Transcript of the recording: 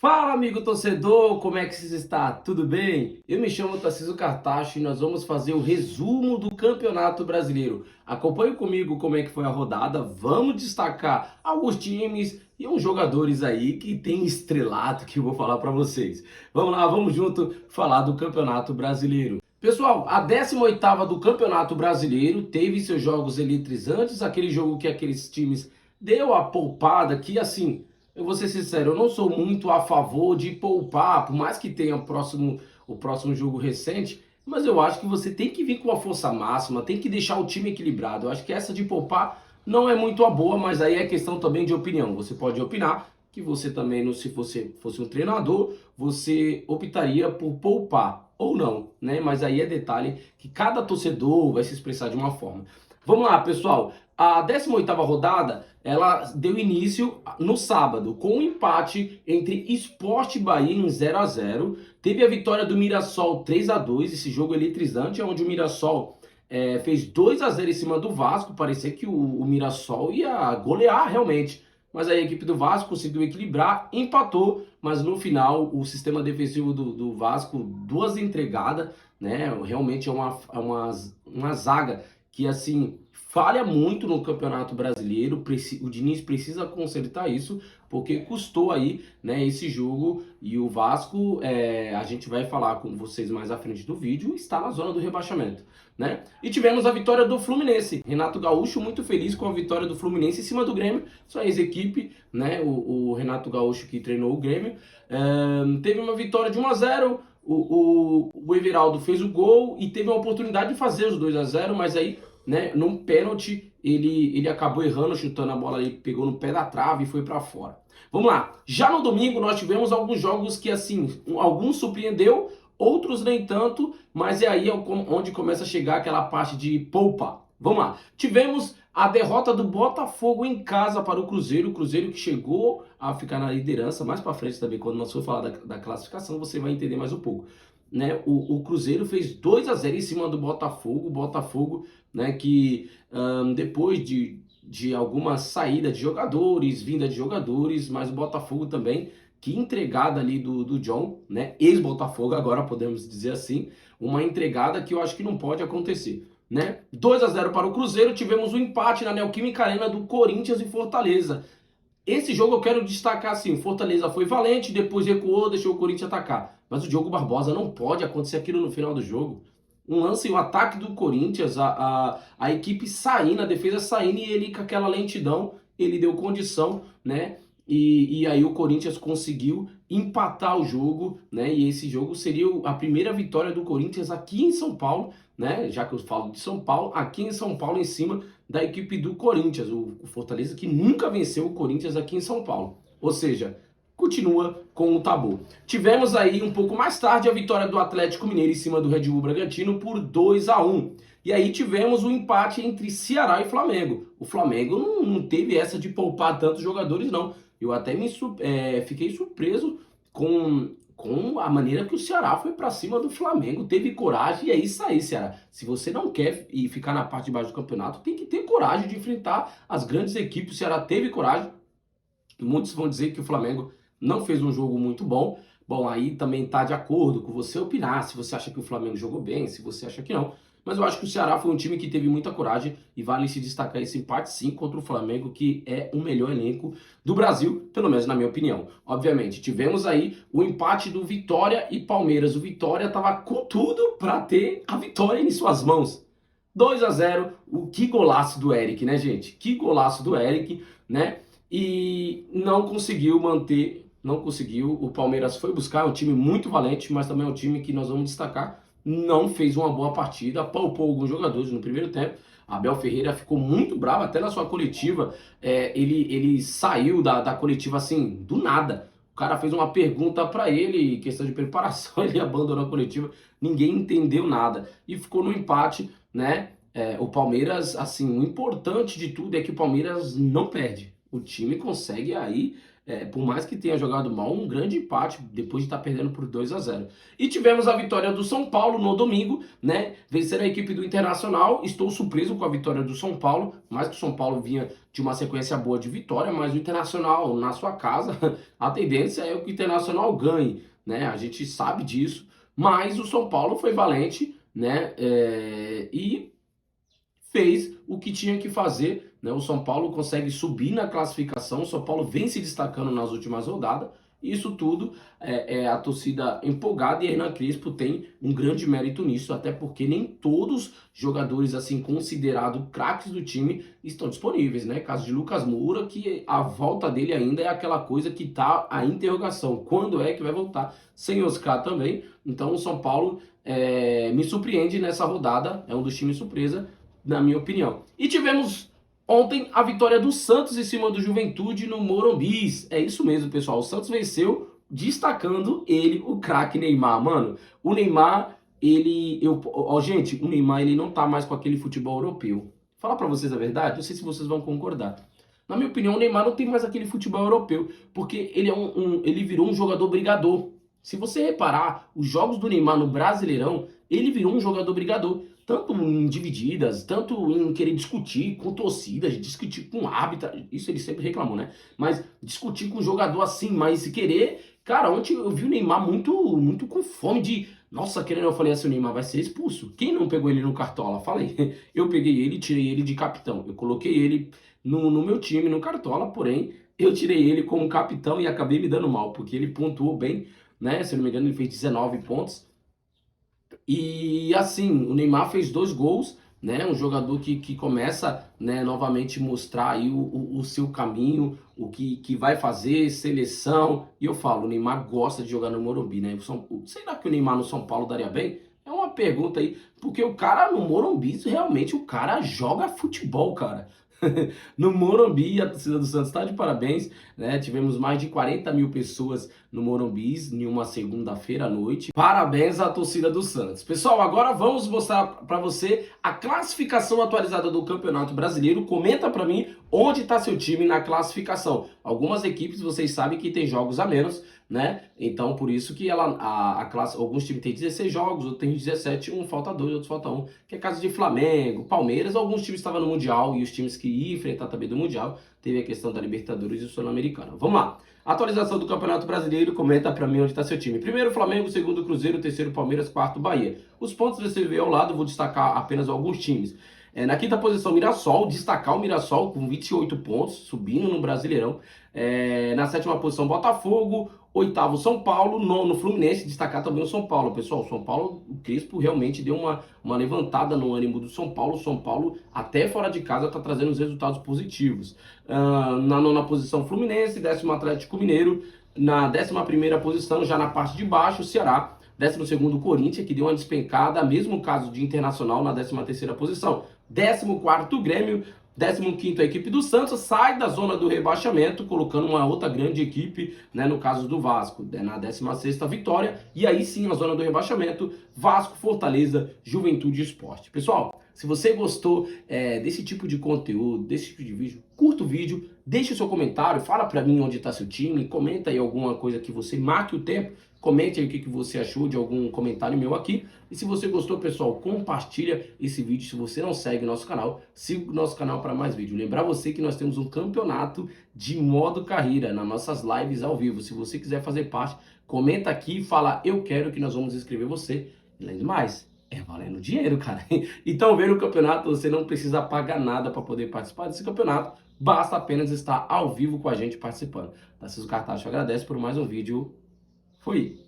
Fala, amigo torcedor, como é que você está? Tudo bem? Eu me chamo Tarcísio Cartacho e nós vamos fazer o resumo do Campeonato Brasileiro. Acompanhe comigo como é que foi a rodada, vamos destacar alguns times e uns jogadores aí que tem estrelato que eu vou falar para vocês. Vamos lá, vamos junto falar do Campeonato Brasileiro. Pessoal, a 18ª do Campeonato Brasileiro teve seus jogos eletrizantes, aquele jogo que aqueles times deu a poupada que assim, eu vou ser sincero, eu não sou muito a favor de poupar, por mais que tenha o próximo jogo recente, mas eu acho que você tem que vir com a força máxima, tem que deixar o time equilibrado. Eu acho que essa de poupar não é muito a boa, mas aí é questão também de opinião. Você pode opinar que você também, se você fosse um treinador, você optaria por poupar ou não, né? Mas aí é detalhe que cada torcedor vai se expressar de uma forma. Vamos lá, pessoal. A 18ª rodada, ela deu início no sábado, com um empate entre Sport e Bahia em 0-0. Teve a vitória do Mirassol 3-2, esse jogo eletrizante, onde o Mirassol fez 2-0 em cima do Vasco. Parecia que o Mirassol ia golear realmente. Mas aí a equipe do Vasco conseguiu equilibrar, empatou, mas no final o sistema defensivo do Vasco, duas entregadas, né? Realmente é uma zaga que assim falha muito no Campeonato Brasileiro. O Diniz precisa consertar isso, porque custou aí, né, esse jogo. E o Vasco, a gente vai falar com vocês mais à frente do vídeo, está na zona do rebaixamento, né? E tivemos a vitória do Fluminense. Renato Gaúcho muito feliz com a vitória do Fluminense em cima do Grêmio, sua ex-equipe, né? O Renato Gaúcho que treinou o Grêmio. Teve uma vitória de 1-0. O Everaldo fez o gol e teve a oportunidade de fazer os 2-0, mas aí, né, num pênalti, ele acabou errando, chutando a bola ali, pegou no pé da trave e foi para fora. Vamos lá. Já no domingo nós tivemos alguns jogos que assim, alguns surpreendeu, outros nem tanto, mas é aí onde começa a chegar aquela parte de poupa. Vamos lá. Tivemos a derrota do Botafogo em casa para o Cruzeiro que chegou a ficar na liderança. Mais para frente também, quando nós for falar da classificação, você vai entender mais um pouco. Né? O Cruzeiro fez 2-0 em cima do Botafogo. O Botafogo, né, que depois de alguma saída de jogadores, vinda de jogadores, mas o Botafogo também, que entregada ali do John, né, ex-Botafogo, agora podemos dizer assim, uma entregada que eu acho que não pode acontecer. Né? 2-0 para o Cruzeiro, tivemos o empate na Neoquímica Arena do Corinthians e Fortaleza. Esse jogo eu quero destacar assim, o Fortaleza foi valente, depois recuou, deixou o Corinthians atacar. Mas o Diogo Barbosa não pode acontecer aquilo no final do jogo. Um lance, o ataque do Corinthians, a equipe saindo, a defesa saindo e ele com aquela lentidão, ele deu condição, né? E aí o Corinthians conseguiu empatar o jogo, né? E esse jogo seria a primeira vitória do Corinthians aqui em São Paulo, né? Já que eu falo de São Paulo, aqui em São Paulo em cima da equipe do Corinthians, o Fortaleza que nunca venceu o Corinthians aqui em São Paulo. Ou seja, continua com o tabu. Tivemos aí um pouco mais tarde a vitória do Atlético Mineiro em cima do Red Bull Bragantino por 2-1. E aí tivemos um empate entre Ceará e Flamengo. O Flamengo não teve essa de poupar tantos jogadores, não. Eu até fiquei surpreso com a maneira que o Ceará foi para cima do Flamengo, teve coragem, e é isso aí, Ceará. Se você não quer ficar na parte de baixo do campeonato, tem que ter coragem de enfrentar as grandes equipes. O Ceará teve coragem. Muitos vão dizer que o Flamengo não fez um jogo muito bom. Bom, aí também tá de acordo com você opinar, se você acha que o Flamengo jogou bem, se você acha que não. Mas eu acho que o Ceará foi um time que teve muita coragem e vale se destacar esse empate sim contra o Flamengo, que é o melhor elenco do Brasil, pelo menos na minha opinião. Obviamente, tivemos aí o empate do Vitória e Palmeiras. O Vitória tava com tudo para ter a vitória em suas mãos. 2-0, que golaço do Eric, né, gente? Que golaço do Eric, né? E não conseguiu manter, não conseguiu. O Palmeiras foi buscar, é um time muito valente, mas também é um time que nós vamos destacar, não fez uma boa partida, poupou alguns jogadores no primeiro tempo. Abel Ferreira ficou muito bravo, até na sua coletiva, ele saiu da coletiva assim, do nada. O cara fez uma pergunta para ele, questão de preparação, ele abandonou a coletiva, ninguém entendeu nada. E ficou no empate, né? O Palmeiras, assim, o importante de tudo é que o Palmeiras não perde. O time consegue aí por mais que tenha jogado mal, um grande empate depois de estar perdendo por 2-0. E tivemos a vitória do São Paulo no domingo, né? Vencer a equipe do Internacional. Estou surpreso com a vitória do São Paulo, mais que o São Paulo vinha de uma sequência boa de vitória, mas o Internacional na sua casa, a tendência é que o Internacional ganhe, né? A gente sabe disso, mas o São Paulo foi valente, né? E fez o que tinha que fazer, né? O São Paulo consegue subir na classificação, o São Paulo vem se destacando nas últimas rodadas. Isso tudo é a torcida empolgada, e a Hernan Crespo tem um grande mérito nisso, até porque nem todos jogadores assim considerados craques do time estão disponíveis, né? Caso de Lucas Moura, que a volta dele ainda é aquela coisa que tá a interrogação, quando é que vai voltar? Sem Oscar também. Então o São Paulo me surpreende nessa rodada, é um dos times surpresa, na minha opinião. E tivemos ontem a vitória do Santos em cima do Juventude no Morumbi. É isso mesmo, pessoal. O Santos venceu, destacando ele, o craque Neymar. Mano, o Neymar, gente, o Neymar, ele não tá mais com aquele futebol europeu. Falar pra vocês a verdade, não sei se vocês vão concordar. Na minha opinião, o Neymar não tem mais aquele futebol europeu, porque ele ele virou um jogador brigador. Se você reparar, os jogos do Neymar no Brasileirão, ele virou um jogador brigador. Tanto em divididas, tanto em querer discutir com torcidas, discutir com árbitro, isso ele sempre reclamou, né? Mas discutir com o jogador assim, mas querer... Cara, ontem eu vi o Neymar muito com fome de... Nossa, querendo, eu falei assim, o Neymar vai ser expulso. Quem não pegou ele no Cartola? Falei, eu peguei ele e tirei ele de capitão. Eu coloquei ele no meu time, no Cartola, porém, eu tirei ele como capitão e acabei me dando mal, porque ele pontuou bem, né? Se eu não me engano, ele fez 19 pontos. E assim, o Neymar fez 2 gols, né? Um jogador que começa, né, novamente mostrar aí o seu caminho, o que vai fazer, seleção. E eu falo, o Neymar gosta de jogar no Morumbi, né? Será que o Neymar no São Paulo daria bem? É uma pergunta aí, porque o cara no Morumbi, realmente o cara joga futebol, cara. No Morumbi, a torcida do Santos está de parabéns, né? Tivemos mais de 40 mil pessoas no Morumbi em uma segunda-feira à noite. Parabéns à torcida do Santos. Pessoal, agora vamos mostrar para você a classificação atualizada do Campeonato Brasileiro. Comenta para mim onde está seu time na classificação. Algumas equipes, vocês sabem que tem jogos a menos, né? Então, por isso que alguns times têm 16 jogos, outros têm 17, um falta 2, outros falta 1, que é caso de Flamengo, Palmeiras, alguns times estavam no Mundial, e os times que iam enfrentar também do Mundial, teve a questão da Libertadores e Sul-Americana. Vamos lá. Atualização do Campeonato Brasileiro, comenta pra mim onde está seu time. Primeiro Flamengo, segundo Cruzeiro, terceiro Palmeiras, quarto Bahia. Os pontos você vê ao lado, vou destacar apenas alguns times. Na quinta posição, Mirassol, destacar o Mirassol com 28 pontos, subindo no Brasileirão. Na sétima posição, Botafogo. Oitavo, São Paulo. Nono, Fluminense. Destacar também o São Paulo, pessoal. O São Paulo, o Crespo realmente deu uma levantada no ânimo do São Paulo. O São Paulo, até fora de casa, está trazendo os resultados positivos. Na nona posição, Fluminense. Décimo, Atlético Mineiro. Na 11ª posição, já na parte de baixo, o Ceará. 12º, Corinthians, que deu uma despencada, mesmo caso de Internacional na 13ª posição. 14º, Grêmio. 15º, a equipe do Santos sai da zona do rebaixamento, colocando uma outra grande equipe, né, no caso do Vasco, na 16ª, Vitória. E aí sim, a zona do rebaixamento, Vasco, Fortaleza, Juventude e Sport. Pessoal, se você gostou desse tipo de conteúdo, desse tipo de vídeo, curta o vídeo, deixe o seu comentário, fala pra mim onde está seu time, comenta aí alguma coisa que você marque o tempo, comente aí o que você achou de algum comentário meu aqui. E se você gostou, pessoal, compartilha esse vídeo. Se você não segue nosso canal, siga o nosso canal para mais vídeos. Lembrar você que nós temos um campeonato de modo carreira nas nossas lives ao vivo. Se você quiser fazer parte, comenta aqui e fala eu quero, que nós vamos inscrever você. E além do mais, é valendo dinheiro, cara. Então, vendo o campeonato, você não precisa pagar nada para poder participar desse campeonato. Basta apenas estar ao vivo com a gente participando. Tarcísio Cartacho agradece por mais um vídeo. Fui!